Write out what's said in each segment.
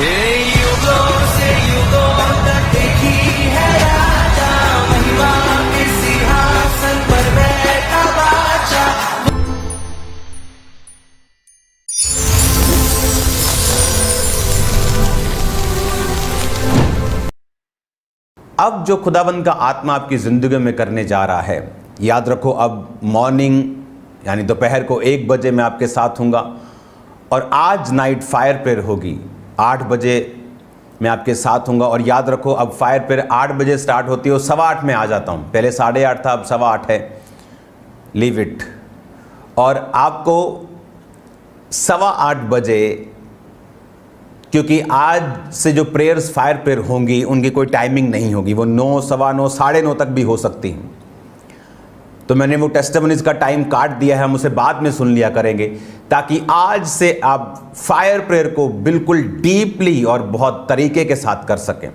युगों से युगों तक एक ही है राजा, महिमा के सिंहासन पर बैठा बादशाह। अब जो खुदावंद का आत्मा आपकी ज़िंदगी में करने जा रहा है, याद रखो, अब मॉर्निंग यानी दोपहर को 1 बजे मैं आपके साथ हूँगा और आज नाइट फायर प्रेयर होगी 8 बजे मैं आपके साथ हूँगा। और याद रखो, अब फायर प्रेयर 8 बजे स्टार्ट होती है और 8:15 में आ जाता हूँ। पहले 8:30 था, अब 8:15 है, लीव इट। और आपको 8:15 बजे, क्योंकि आज से जो प्रेयर्स फायर प्रेयर होंगी उनकी कोई टाइमिंग नहीं होगी, वो 9, 9:15, 9:30 तक भी हो सकती हैं। तो मैंने वो टेस्टिमनीज का टाइम काट दिया है, हम उसे बाद में सुन लिया करेंगे, ताकि आज से आप फायर प्रेयर को बिल्कुल डीपली और बहुत तरीके के साथ कर सकें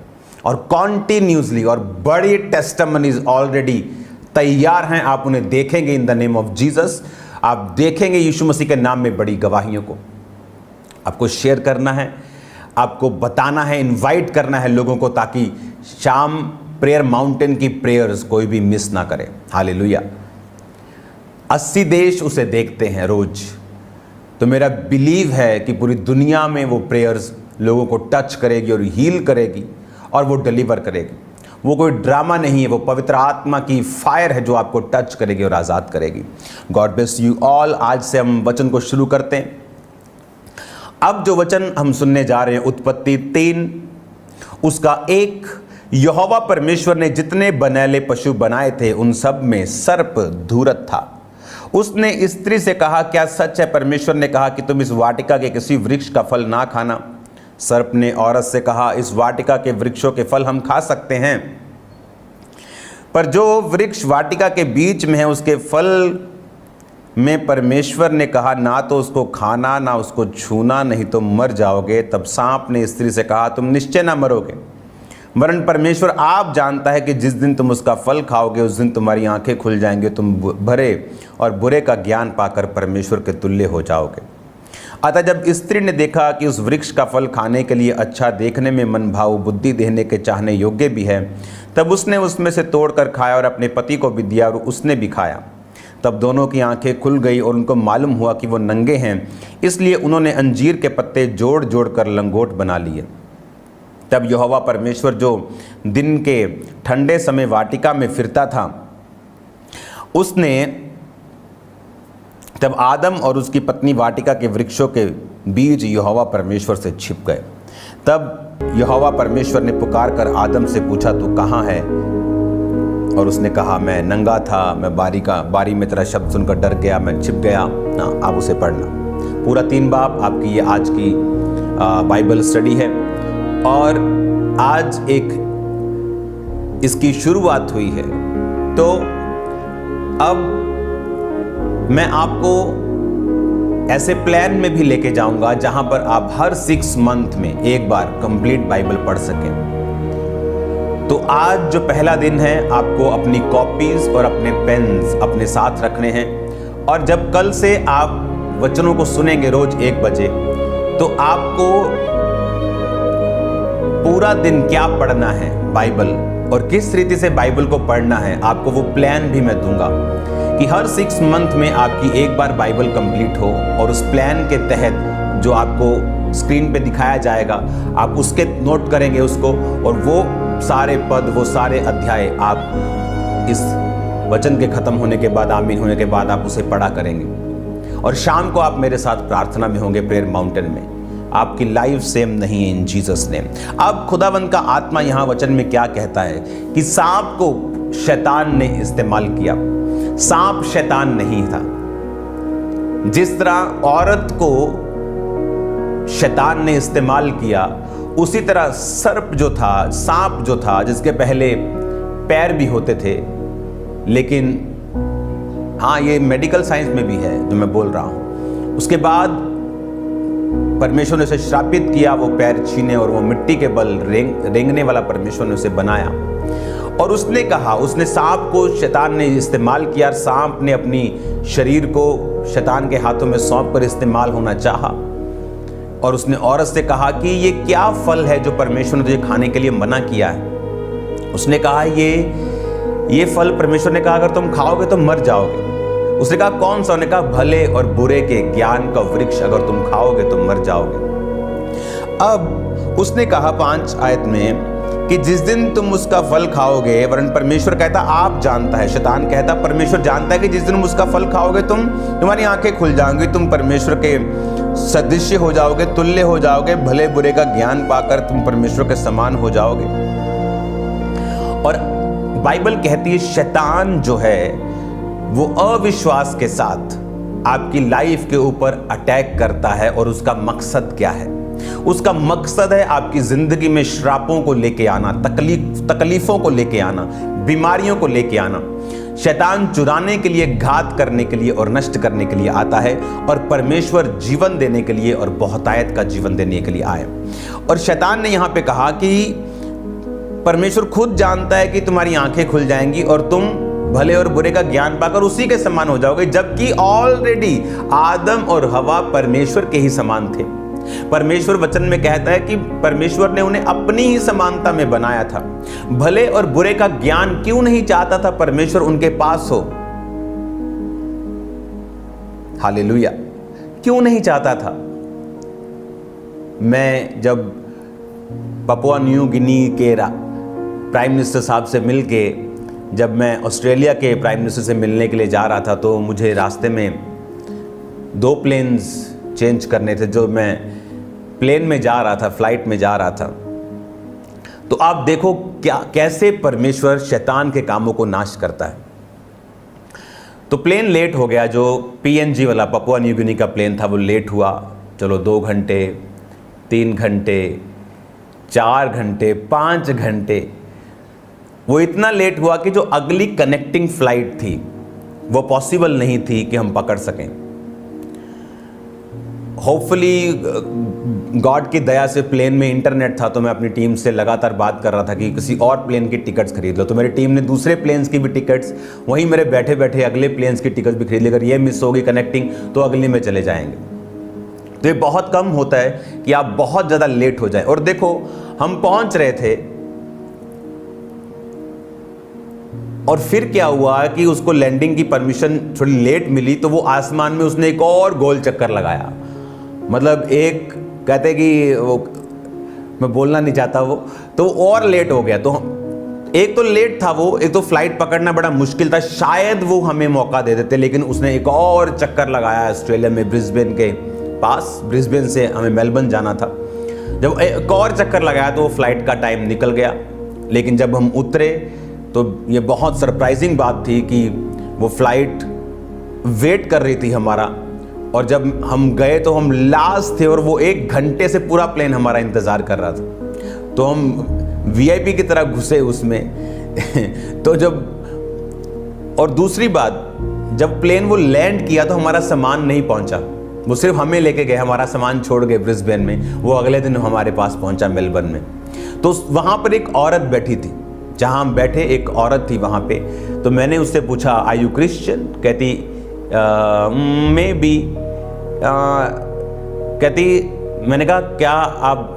और कॉन्टिन्यूसली। और बड़ी टेस्टिमनीज ऑलरेडी तैयार हैं, आप उन्हें देखेंगे in the name of Jesus. आप देखेंगे यीशु मसीह के नाम में बड़ी गवाहियों को। आपको शेयर करना है, आपको बताना है, इनवाइट करना है लोगों को, ताकि शाम प्रेयर माउंटेन की प्रेयर्स कोई भी मिस ना करे। हालेलुया। 80 देश उसे देखते हैं रोज। तो मेरा बिलीव है कि पूरी दुनिया में वो प्रेयर्स लोगों को टच करेगी और हील करेगी और वो डिलीवर करेगी। वो कोई ड्रामा नहीं है, वो पवित्र आत्मा की फायर है जो आपको टच करेगी और आज़ाद करेगी। God bless you all. आज से हम वचन को शुरू करते हैं। अब जो वचन हम सुनने जा रहे हैं, उत्पत्ति 3 उसका 1। यहोवा परमेश्वर ने जितने बनैले पशु बनाए थे उन सब में सर्प धूर्त था। उसने स्त्री से कहा, क्या सच है परमेश्वर ने कहा कि तुम इस वाटिका के किसी वृक्ष का फल ना खाना? सर्प ने औरत से कहा, इस वाटिका के वृक्षों के फल हम खा सकते हैं, पर जो वृक्ष वाटिका के बीच में है उसके फल में परमेश्वर ने कहा, ना तो उसको खाना ना उसको छूना, नहीं तो मर जाओगे। तब सांप ने स्त्री से कहा, तुम निश्चय ना मरोगे, वरन परमेश्वर आप जानता है कि जिस दिन तुम उसका फल खाओगे उस दिन तुम्हारी आंखें खुल जाएंगे, तुम भरे और बुरे का ज्ञान पाकर परमेश्वर के तुल्य हो जाओगे। अतः जब स्त्री ने देखा कि उस वृक्ष का फल खाने के लिए अच्छा, देखने में मन भाव, बुद्धि देने के चाहने योग्य भी है, तब उसने उसमें से तोड़कर खाया और अपने पति को भी दिया और उसने भी खाया। तब दोनों की आंखें खुल गई और उनको मालूम हुआ कि वो नंगे हैं, इसलिए उन्होंने अंजीर के पत्ते जोड़ जोड़ कर लंगोट बना लिए। तब यहोवा परमेश्वर जो दिन के ठंडे समय वाटिका में फिरता था, उसने तब आदम और उसकी पत्नी वाटिका के वृक्षों के बीच यहोवा परमेश्वर से छिप गए। तब यहोवा परमेश्वर ने पुकार कर आदम से पूछा, तू कहाँ है? और उसने कहा, मैं नंगा था, मैं बारी में तेरा शब्द सुनकर डर गया, मैं छिप गया। ना, आप उसे पढ़ना पूरा 3 बाब। आपकी ये आज की बाइबल स्टडी है और आज एक इसकी शुरुआत हुई है। तो अब मैं आपको ऐसे प्लान में भी लेके जाऊंगा जहां पर आप हर 6 मंथ में एक बार कंप्लीट बाइबल पढ़ सकें। तो आज जो पहला दिन है, आपको अपनी कॉपीज और अपने पेन्स अपने साथ रखने हैं। और जब कल से आप वचनों को सुनेंगे रोज 1 बजे, तो आपको पूरा दिन क्या पढ़ना है बाइबल और किस रीति से बाइबल को पढ़ना है, आपको वो प्लान भी मैं दूंगा कि हर 6 मंथ में आपकी एक बार बाइबल कंप्लीट हो। और उस प्लान के तहत जो आपको स्क्रीन पे दिखाया जाएगा, आप उसके नोट करेंगे उसको, और वो सारे पद, वो सारे अध्याय आप इस वचन के खत्म होने के बाद, आमीन होने के बाद आप उसे पढ़ा करेंगे। और शाम को आप मेरे साथ प्रार्थना में होंगे प्रेयर माउंटेन में। आपकी लाइफ सेम नहीं है इन जीसस नेम। अब खुदावंद का आत्मा यहां वचन में क्या कहता है कि सांप को शैतान ने इस्तेमाल किया। सांप शैतान नहीं था। जिस तरह औरत को शैतान ने इस्तेमाल किया, उसी तरह सर्प जो था, सांप जो था, जिसके पहले पैर भी होते थे, लेकिन हाँ, ये मेडिकल साइंस में भी है जो मैं बोल रहा हूं। उसके बाद परमेश्वर ने उसे श्रापित किया, वो पैर छीने और वो मिट्टी के बल रेंगने वाला परमेश्वर ने उसे बनाया। और उसने कहा, उसने सांप को शैतान ने इस्तेमाल किया। सांप ने अपनी शरीर को शैतान के हाथों में सौंप कर इस्तेमाल होना चाहा और उसने औरत से कहा कि ये क्या फल है जो परमेश्वर ने तुझे खाने के लिए मना किया है। उसने कहा ये फल परमेश्वर ने कहा अगर तुम खाओगे तो मर जाओगे। उसने कहा कौन सा? उन्होंने कहा भले और बुरे के ज्ञान का वृक्ष, अगर तुम खाओगे तो मर जाओगे। अब उसने कहा 5 आयत में कि जिस दिन तुम उसका फल खाओगे, वरन परमेश्वर कहता आप जानता है, शैतान कहता परमेश्वर जानता है कि जिस दिन उसका फल खाओगे तुम्हारी आंखें खुल जाएंगी, तुम परमेश्वर के सदृश्य हो जाओगे, तुल्य हो जाओगे, भले बुरे का ज्ञान पाकर तुम परमेश्वर के समान हो जाओगे। और बाइबल कहती है शैतान जो है वो अविश्वास के साथ आपकी लाइफ के ऊपर अटैक करता है। और उसका मकसद क्या है? उसका मकसद है आपकी जिंदगी में श्रापों को लेके आना, तकलीफों को लेके आना, बीमारियों को लेके आना। शैतान चुराने के लिए, घात करने के लिए और नष्ट करने के लिए आता है, और परमेश्वर जीवन देने के लिए और बहुतायत का जीवन देने के लिए आए। और शैतान ने यहां पे कहा कि परमेश्वर खुद जानता है कि तुम्हारी आंखें खुल जाएंगी और तुम भले और बुरे का ज्ञान पाकर उसी के समान हो जाओगे, जबकि ऑलरेडी आदम और हवा परमेश्वर के ही समान थे। परमेश्वर वचन में कहता है कि परमेश्वर ने उन्हें अपनी ही समानता में बनाया था। भले और बुरे का ज्ञान क्यों नहीं चाहता था परमेश्वर उनके पास हो? हालेलुया, क्यों नहीं चाहता था? मैं जब पपुआ न्यू गिनी के प्राइम मिनिस्टर साहब से मिलके, जब मैं ऑस्ट्रेलिया के प्राइम मिनिस्टर से मिलने के लिए जा रहा था, तो मुझे रास्ते में 2 प्लेन्स चेंज करने थे। जो मैं प्लेन में जा रहा था, फ्लाइट में जा रहा था, तो आप देखो कैसे परमेश्वर शैतान के कामों को नाश करता है। तो प्लेन लेट हो गया, जो PNG वाला पपुआ न्यू गिनी का प्लेन था वो लेट हुआ। चलो 2 घंटे, 3 घंटे, 4 घंटे, 5 घंटे, वो इतना लेट हुआ कि जो अगली कनेक्टिंग फ्लाइट थी वो पॉसिबल नहीं थी कि हम पकड़ सकें। होपफुली गॉड की दया से प्लेन में इंटरनेट था, तो मैं अपनी टीम से लगातार बात कर रहा था कि किसी और प्लेन की टिकट्स खरीद लो। तो मेरी टीम ने दूसरे प्लेन्स की भी टिकट्स, वहीं मेरे बैठे बैठे अगले प्लेन्स की टिकट्स भी खरीद ली। अगर ये मिस होगी कनेक्टिंग तो अगली में चले जाएंगे। तो ये बहुत कम होता है कि आप बहुत ज़्यादा लेट हो जाए। और देखो हम पहुंच रहे थे, और फिर क्या हुआ कि उसको लैंडिंग की परमिशन थोड़ी लेट मिली, तो वो आसमान में उसने एक और गोल चक्कर लगाया। मतलब एक कहते कि वो, मैं बोलना नहीं चाहता वो, तो और लेट हो गया। तो एक तो लेट था वो, एक तो फ्लाइट पकड़ना बड़ा मुश्किल था, शायद वो हमें मौका दे देते, लेकिन उसने एक और चक्कर लगाया ऑस्ट्रेलिया में, ब्रिस्बेन के पास। ब्रिस्बेन से हमें मेलबर्न जाना था। जब एक और चक्कर लगाया तो वो फ्लाइट का टाइम निकल गया। लेकिन जब हम उतरे तो ये बहुत सरप्राइजिंग बात थी कि वो फ्लाइट वेट कर रही थी हमारा। और जब हम गए तो हम लास्ट थे, और वो 1 घंटे से पूरा प्लेन हमारा इंतज़ार कर रहा था। तो हम VIP की तरह घुसे उसमें तो जब, और दूसरी बात, जब प्लेन वो लैंड किया तो हमारा सामान नहीं पहुंचा। वो सिर्फ हमें लेके गए, हमारा सामान छोड़ गए ब्रिस्बेन में। वो अगले दिन हमारे पास पहुंचा मेलबर्न में। तो वहाँ पर एक औरत बैठी थी, जहाँ हम बैठे एक औरत थी वहाँ पे। तो मैंने उससे पूछा आर यू क्रिश्चियन? कहती मे बी। कहती, मैंने कहा क्या आप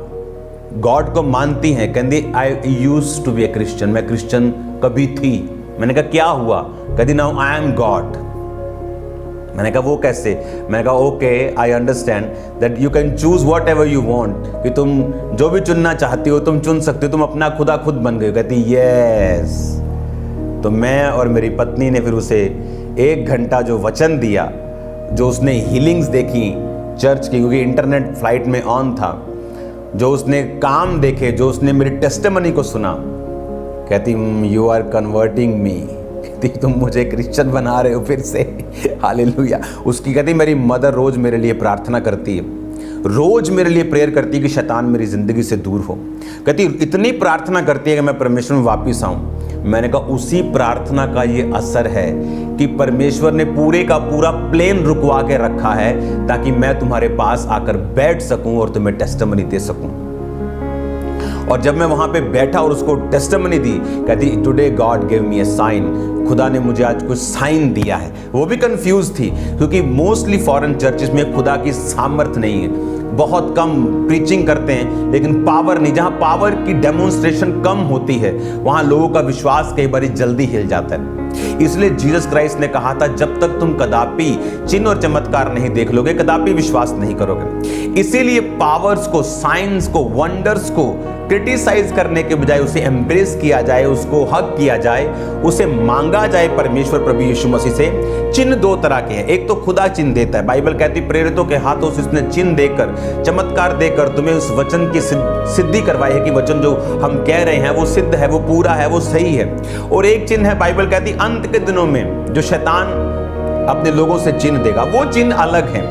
गॉड को मानती हैं? कहती I used to be a Christian, मैं क्रिश्चियन कभी थी। मैंने कहा क्या हुआ? कहती नाउ आई एम गॉड। मैंने कहा वो कैसे? मैंने कहा okay I understand that you can choose what ever you want, कि तुम जो भी चुनना चाहती हो तुम चुन सकती हो, तुम अपना खुदा खुद बन गई। कहती यस। तो मैं और मेरी पत्नी ने फिर उसे 1 घंटा जो वचन दिया, जो उसने हीलिंग्स देखी चर्च की, क्योंकि इंटरनेट फ्लाइट में ऑन था, जो उसने काम देखे, जो उसने मेरी टेस्टिमनी को सुना, कहती यू आर कन्वर्टिंग मी, कहती तुम मुझे क्रिश्चियन बना रहे हो फिर से। हालेलुया। उसकी कहती मेरी मदर रोज मेरे लिए प्रार्थना करती है, रोज मेरे लिए प्रेयर करती है कि शैतान मेरी जिंदगी से दूर हो। कहती इतनी प्रार्थना करती है कि मैं परमेश्वर में वापिस आऊं। मैंने कहा उसी प्रार्थना का ये असर है कि परमेश्वर ने पूरे का पूरा प्लेन रुकवा के रखा है, ताकि मैं तुम्हारे पास आकर बैठ सकूं और तुम्हें टेस्टिमनी दे सकूं। और जब मैं वहां पे बैठा और उसको टेस्टिमनी दी, कहती today God give me a sign, खुदा ने मुझे आज कुछ साइन दिया है। वो भी कंफ्यूज थी, क्योंकि मोस्टली फॉरेन चर्चेस में खुदा की सामर्थ नहीं है। बहुत कम प्रीचिंग करते हैं, लेकिन पावर नहीं। जहां पावर की डेमोन्स्ट्रेशन कम होती है वहां लोगों का विश्वास कई बार जल्दी हिल जाता है। इसलिए जीसस क्राइस्ट ने कहा था, जब तक तुम कदापि चिन्ह और चमत्कार नहीं देख लोगे, कदापि विश्वास नहीं करोगे। इसीलिए पावर्स को, साइंस को, वंडर्स को क्रिटिसाइज करने के बजाय उसे एम्ब्रेस किया जाए, उसको हक किया जाए, उसे मांगा जाए परमेश्वर प्रभु यीशु मसीह से। चिन्ह दो तरह के हैं। एक तो खुदा चिन्ह देता है। बाइबल कहती प्रेरितों के हाथों से उसने चिन्ह देकर, चमत्कार देकर तुम्हें उस वचन की सिद्धि करवाई है कि वचन जो हम कह रहे हैं वो सिद्ध है, वो पूरा है, वो सही है। और एक चिन्ह है, बाइबल कहती अंत के दिनों में जो शैतान अपने लोगों से चिन्ह देगा, वो चिन्ह अलग है,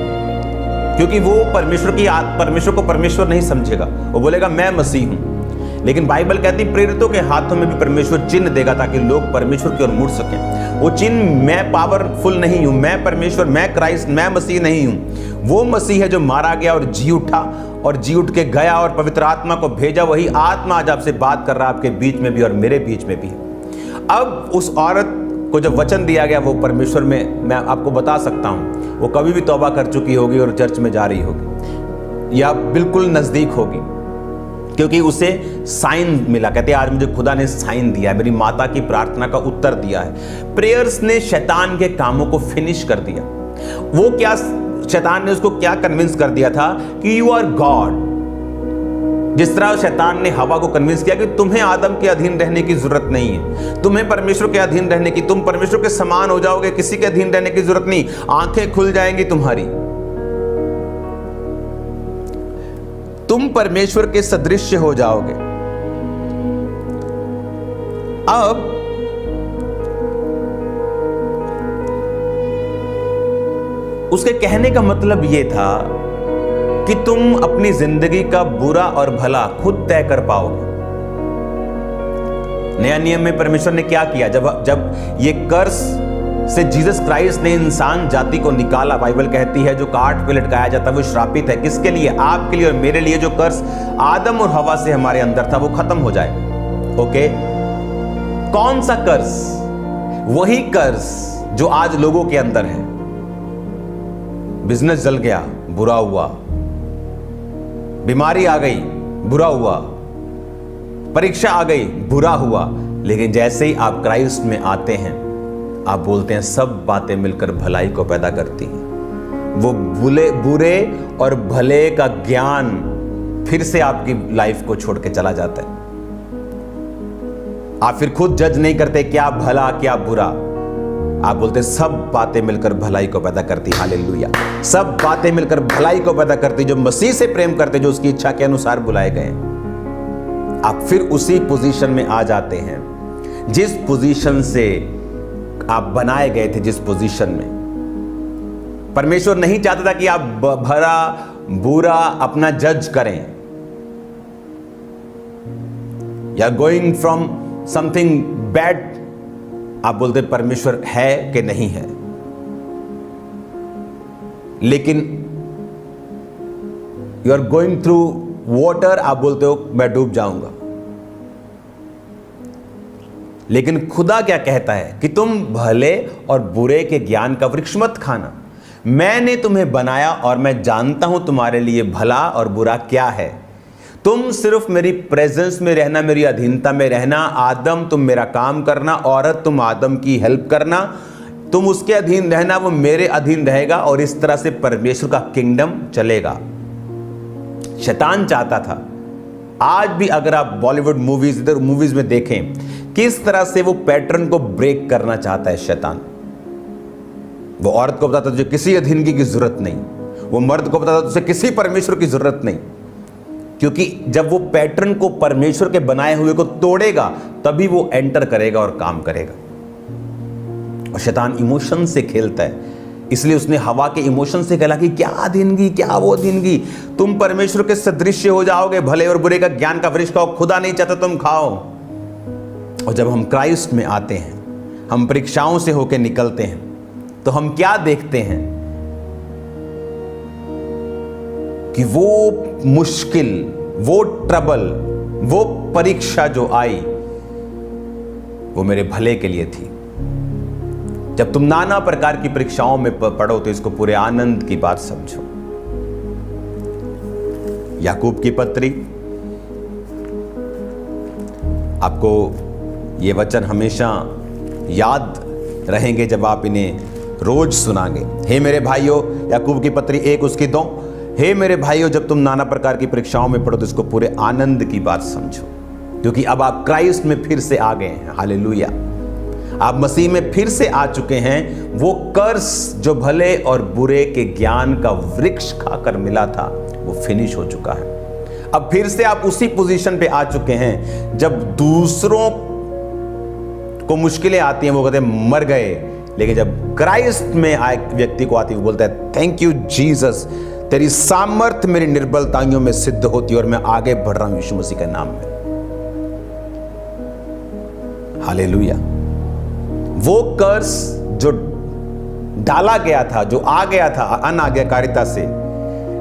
क्योंकि वो परमेश्वर को परमेश्वर नहीं समझेगा। वो बोलेगा मैं मसीह हूं। लेकिन बाइबल कहती प्रेरितों के हाथों में भी परमेश्वर चिन्ह देगा ताकि लोग परमेश्वर की ओर मुड़ सकें। वो चिन्ह, मैं पावरफुल नहीं हूं, मैं परमेश्वर, मैं क्राइस्ट, मैं मसीह नहीं हूं। वो मसीह है जो मारा गया और जी उठा, और जी उठ के गया और पवित्र आत्मा को भेजा। वही आत्मा आज आपसे बात कर रहा है, आपके बीच में भी और मेरे बीच में भी है। अब उस औरत को जब वचन दिया गया, वो परमेश्वर में, मैं आपको बता सकता हूं, वो कभी भी तौबा कर चुकी होगी और चर्च में जा रही होगी, या बिल्कुल नजदीक होगी, क्योंकि उसे साइन मिला। कहते हैं आज मुझे खुदा ने साइन दिया है, मेरी माता की प्रार्थना का उत्तर दिया है। प्रेयर्स ने शैतान के कामों को फिनिश कर दिया। वो क्या, शैतान ने उसको क्या कन्विंस कर दिया था कि यू आर गॉड। जिस तरह शैतान ने हवा को कन्विंस किया कि तुम्हें आदम के अधीन रहने की जरूरत नहीं है, तुम्हें परमेश्वर के अधीन रहने की, तुम परमेश्वर के समान हो जाओगे, किसी के अधीन रहने की जरूरत नहीं, आंखें खुल जाएंगी तुम्हारी, तुम परमेश्वर के सदृश्य हो जाओगे। अब उसके कहने का मतलब यह था कि तुम अपनी जिंदगी का बुरा और भला खुद तय कर पाओगे। नया नियम में परमेश्वर ने क्या किया, जब ये कर्स से जीसस क्राइस्ट ने इंसान जाति को निकाला, बाइबल कहती है जो काट पे लटकाया जाता वो श्रापित है। किसके लिए? आपके लिए और मेरे लिए। जो कर्स आदम और हवा से हमारे अंदर था वो खत्म हो जाए। ओके, कौन सा कर्स? वही कर्स जो आज लोगों के अंदर है। बिजनेस जल गया, बुरा हुआ। बीमारी आ गई, बुरा हुआ। परीक्षा आ गई, बुरा हुआ। लेकिन जैसे ही आप क्राइस्ट में आते हैं, आप बोलते हैं सब बातें मिलकर भलाई को पैदा करती हैं। वो बुरे और भले का ज्ञान फिर से आपकी लाइफ को छोड़ के चला जाता है। आप फिर खुद जज नहीं करते क्या भला क्या बुरा, आप बोलते सब बातें मिलकर भलाई को पैदा करती। हालेलुया। सब बातें मिलकर भलाई को पैदा करती, जो मसीह से प्रेम करते, जो उसकी इच्छा के अनुसार बुलाए गए। आप फिर उसी पोजीशन में आ जाते हैं जिस पोजीशन से आप बनाए गए थे। जिस पोजीशन में परमेश्वर नहीं चाहता था कि आप भला बुरा अपना जज करें, या गोइंग फ्रॉम समथिंग बैड, आप बोलते परमेश्वर है कि नहीं है। लेकिन you are going through water, आप बोलते हो मैं डूब जाऊंगा। लेकिन खुदा क्या कहता है कि तुम भले और बुरे के ज्ञान का वृक्ष मत खाना। मैंने तुम्हें बनाया और मैं जानता हूं तुम्हारे लिए भला और बुरा क्या है। तुम सिर्फ मेरी प्रेजेंस में रहना, मेरी अधीनता में रहना। आदम तुम मेरा काम करना, औरत तुम आदम की हेल्प करना, तुम उसके अधीन रहना, वो मेरे अधीन रहेगा, और इस तरह से परमेश्वर का किंगडम चलेगा। शैतान चाहता था, आज भी अगर आप बॉलीवुड मूवीज, इधर मूवीज में देखें, किस तरह से वो पैटर्न को ब्रेक करना चाहता है शैतान। वो औरत को बताता तुझे किसी अधीनगी की जरूरत नहीं, वो मर्द को बताता तुझे किसी परमेश्वर की जरूरत नहीं, क्योंकि जब वो पैटर्न को, परमेश्वर के बनाए हुए को तोड़ेगा, तभी वो एंटर करेगा और काम करेगा। और शैतान इमोशन से खेलता है, इसलिए उसने हवा के इमोशन से कहला कि क्या अधीनगी, क्या वो अधीनगी, तुम परमेश्वर के सदृश्य हो जाओगे, भले और बुरे का ज्ञान का वृक्ष खाओ, खुदा नहीं चाहता तुम खाओ। और जब हम क्राइस्ट में आते हैं, हम परीक्षाओं से होकर निकलते हैं, तो हम क्या देखते हैं कि वो मुश्किल, वो ट्रबल, वो परीक्षा जो आई, वो मेरे भले के लिए थी। जब तुम नाना प्रकार की परीक्षाओं में पढ़ो तो इसको पूरे आनंद की बात समझो। याकूब की पत्री, आपको ये वचन हमेशा याद रहेंगे जब आप इन्हें रोज सुनांगे। हे मेरे भाइयों, याकूब की पत्री 1 उसकी 2, हे मेरे भाइयों, जब तुम नाना प्रकार की परीक्षाओं में पड़ो तो इसको पूरे आनंद की बात समझो, क्योंकि अब आप क्राइस्ट में फिर से आ गए हैं। हालेलुया, आप मसीह में फिर से आ चुके हैं। वो कर्स जो भले और बुरे के ज्ञान का वृक्ष खाकर मिला था वो फिनिश हो चुका है। अब फिर से आप उसी पोजीशन पे आ चुके हैं जब दूसरों को मुश्किलें आती हैं वो कहते हैं मर गए, लेकिन जब क्राइस्ट में आए व्यक्ति को आती है वो बोलता है थैंक यू जीसस, तेरी सामर्थ्य मेरी निर्बलताइयों में सिद्ध होती है और मैं आगे बढ़ रहा हूं यीशु मसीह के नाम में। हालेलुया। वो कर्स जो डाला गया था, जो आ गया था अनाज्ञाकारिता से,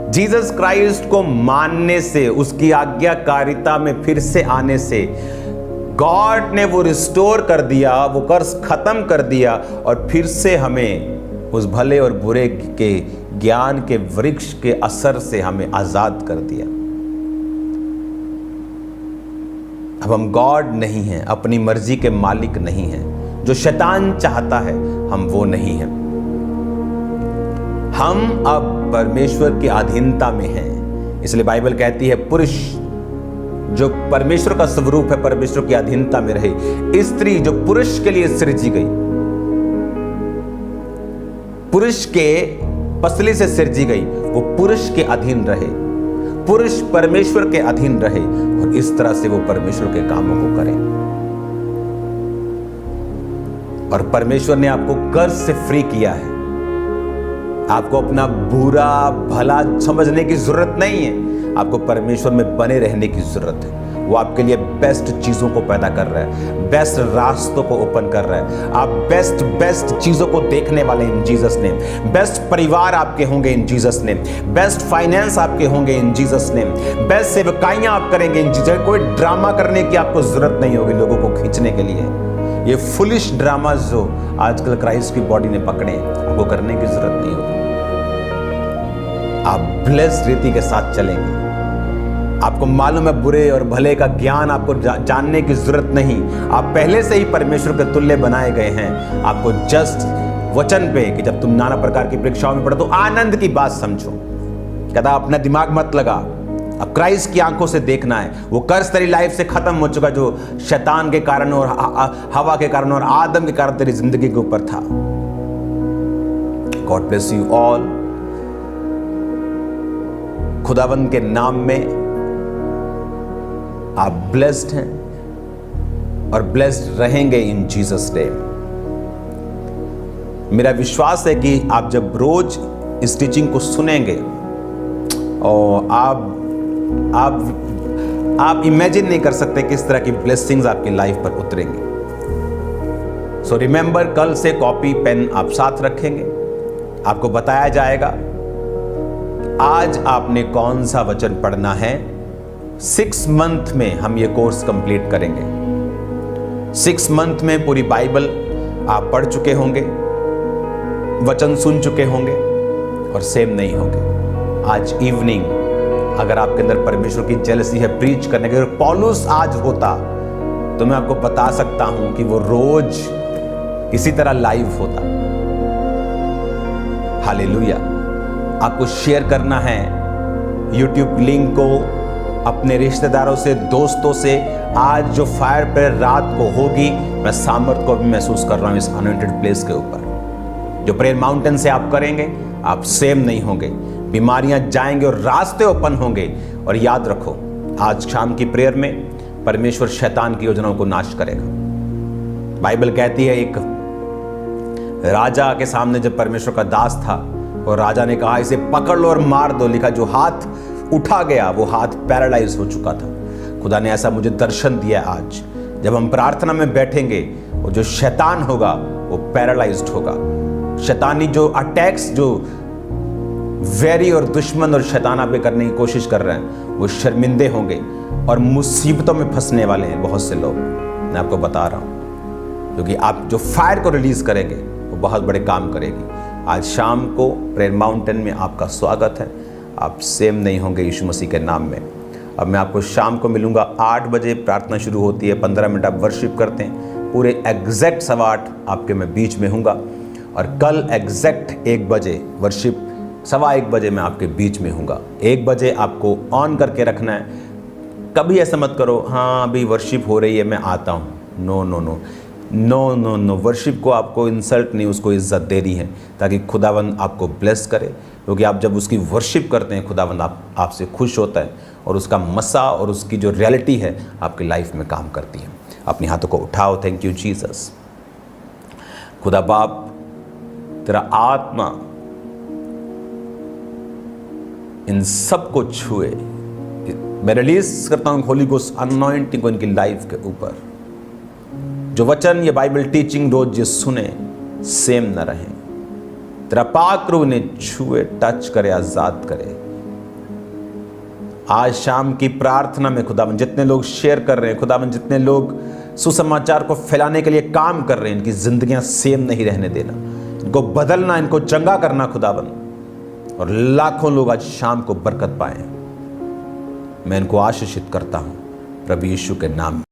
जीसस क्राइस्ट को मानने से, उसकी आज्ञाकारिता में फिर से आने से गॉड ने वो रिस्टोर कर दिया, वो कर्स खत्म कर दिया और फिर से हमें उस भले और बुरे के ज्ञान के वृक्ष के असर से हमें आजाद कर दिया। अब हम गॉड नहीं हैं, अपनी मर्जी के मालिक नहीं हैं। जो शैतान चाहता है हम वो नहीं हैं। हम अब परमेश्वर की अधीनता में हैं। इसलिए बाइबल कहती है पुरुष जो परमेश्वर का स्वरूप है परमेश्वर की अधीनता में रहे। स्त्री जो पुरुष के लिए सृजी गई, पुरुष के पसली से सृजी गई, वो पुरुष के अधीन रहे, पुरुष परमेश्वर के अधीन रहे और इस तरह से वो परमेश्वर के कामों को करे। और परमेश्वर ने आपको कर्ज से फ्री किया है। आपको अपना बुरा भला समझने की जरूरत नहीं है, आपको परमेश्वर में बने रहने की जरूरत है। वो आपके लिए बेस्ट चीजों को पैदा कर रहा है, बेस्ट रास्तों को ओपन कर रहा है। आप बेस्ट चीजों को देखने वाले इन जीसस नेम। बेस्ट परिवार आपके होंगे इन जीसस नेम। बेस्ट फाइनेंस आपके होंगे इन जीसस नेम। बेस्ट सेवकाइयां आप करेंगे इन जीसस। कोई ड्रामा करने की आपको जरूरत नहीं होगी लोगों को खींचने के लिए। ये फुलिश ड्रामा जो आजकल क्राइस्ट की बॉडी ने पकड़े, आपको करने की जरूरत नहीं होगी। आप ब्लेस्ड रीति के साथ चलेंगे। आपको मालूम है बुरे और भले का ज्ञान आपको जानने की जरूरत नहीं। आप पहले से ही परमेश्वर के तुल्य बनाए गए हैं। आपको जस्ट वचन पे कि जब तुम नाना प्रकार की परीक्षाओं में पड़ो तो आनंद की बात समझो। कहता अपना दिमाग मत लगा, अब क्राइस्ट की आंखों से देखना है। वो कर्ज तेरी लाइफ से खत्म हो चुका जो शैतान के कारण और हवा के कारण और आदम के कारण तेरी जिंदगी के ऊपर था। God bless you all. खुदावंद के नाम में आप ब्लेस्ड हैं और ब्लेस्ड रहेंगे इन जीसस नेम। मेरा विश्वास है कि आप जब रोज इस टीचिंग को सुनेंगे और आप इमेजिन नहीं कर सकते किस तरह की ब्लेसिंग्स आपकी लाइफ पर उतरेंगी। सो रिमेंबर, कल से कॉपी पेन आप साथ रखेंगे। आपको बताया जाएगा आज आपने कौन सा वचन पढ़ना है। 6 मंथ में हम ये कोर्स कंप्लीट करेंगे। 6 मंथ में पूरी बाइबल आप पढ़ चुके होंगे, वचन सुन चुके होंगे और सेम नहीं होंगे। आज इवनिंग अगर आपके अंदर परमेश्वर की जेलसी है प्रीच करने के, अगर पौलुस आज होता तो मैं आपको बता सकता हूं कि वो रोज इसी तरह लाइव होता। हालेलुया। आपको शेयर करना है YouTube लिंक को अपने रिश्तेदारों से, दोस्तों से। आज जो फायर प्रेयर रात को होगी, मैं सामर्थ को भी महसूस कर रहा हूं इस अनॉइंटेड प्लेस के ऊपर। जो प्रेयर माउंटेन से आप करेंगे, आप सेम नहीं होंगे, बीमारियां जाएंगे और रास्ते ओपन होंगे। और याद रखो, आज शाम की प्रेयर में परमेश्वर शैतान की योजनाओं को नाश करेगा। बाइबल कहती है एक राजा के सामने जब परमेश्वर का दास था और राजा ने कहा इसे पकड़ लो और मार दो, लिखा जो हाथ उठा गया वो हाथ पैरालाइज हो चुका था। खुदा ने ऐसा मुझे दर्शन दिया आज। जब हम प्रार्थना में बैठेंगे और जो शैतान होगा वो पैरालाइज्ड होगा। शैतानी जो अटैक्स, जो वैरी और दुश्मन और शैताना पे करने की कोशिश कर रहे हैं, वो शर्मिंदे होंगे और मुसीबतों में फंसने वाले हैं बहुत से लोग। मैं आपको बता रहा हूं, क्योंकि आप जो फायर को रिलीज करेंगे वो बहुत बड़े काम करेगी। आज शाम को प्रेयर माउंटेन में आपका स्वागत है। आप सेम नहीं होंगे यीशु मसीह के नाम में। अब मैं आपको शाम को मिलूंगा 8 बजे, प्रार्थना शुरू होती है, 15 मिनट आप वर्शिप करते हैं, पूरे एग्जैक्ट 8:15 आपके मैं बीच में हूँगा। और कल एग्जैक्ट 1 बजे वर्शिप 1:15 बजे मैं आपके बीच में हूँगा। 1 बजे आपको ऑन करके रखना है। कभी ऐसा मत करो हाँ अभी वर्शिप हो रही है मैं आता हूँ, no no no no no no. Worship को आपको इंसल्ट नहीं, उसको इज्जत देनी है ताकि खुदावंद आपको ब्लेस करे, क्योंकि आप जब उसकी वर्शिप करते हैं खुदावंद आपसे खुश होता है और उसका मसा और उसकी जो रियलिटी है आपकी लाइफ में काम करती है। अपने हाथों को उठाओ। Thank you Jesus. खुदा बाप, तेरा आत्मा इन सबको छुए। मैं रिलीज करता हूँ होली गोस्ट अनॉइंटिंग को इनकी लाइफ के ऊपर। जो वचन ये बाइबल टीचिंग रोज ये सुने सेम न रहे। तेरा पाक रूह ने छुए, टच करे, आजाद करे। आज शाम की प्रार्थना में खुदावन जितने लोग शेयर कर रहे हैं, खुदावन जितने लोग सुसमाचार को फैलाने के लिए काम कर रहे हैं, इनकी जिंदगियां सेम नहीं रहने देना, इनको बदलना, इनको चंगा करना खुदावन, और लाखों लोग आज शाम को बरकत पाए। मैं इनको आशीषित करता हूं प्रभु यीशु के नाम में।